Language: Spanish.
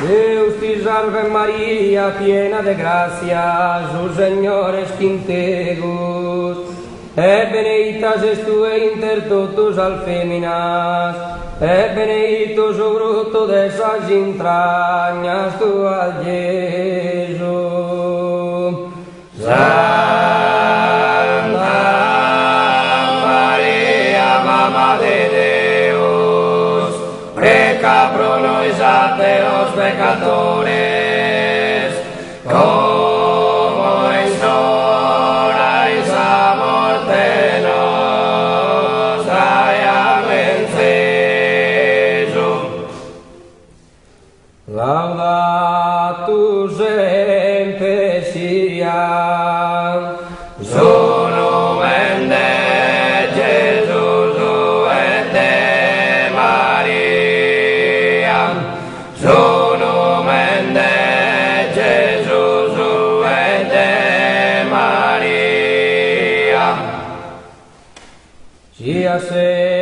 Deus te salve María, piena de gracia, su Señor es contigo. E benedicta es tu inter totus al feminas, e benedictus su fruto de esas entrañas tu al Jesús. Santa María, Mamma de Deus, preca pro nobis ateos pecadores, como en hora y morte nostra. Amén. Laudatus sia, sono mende Jesus et de Maria, sono mende Jesus et de Maria. Sia se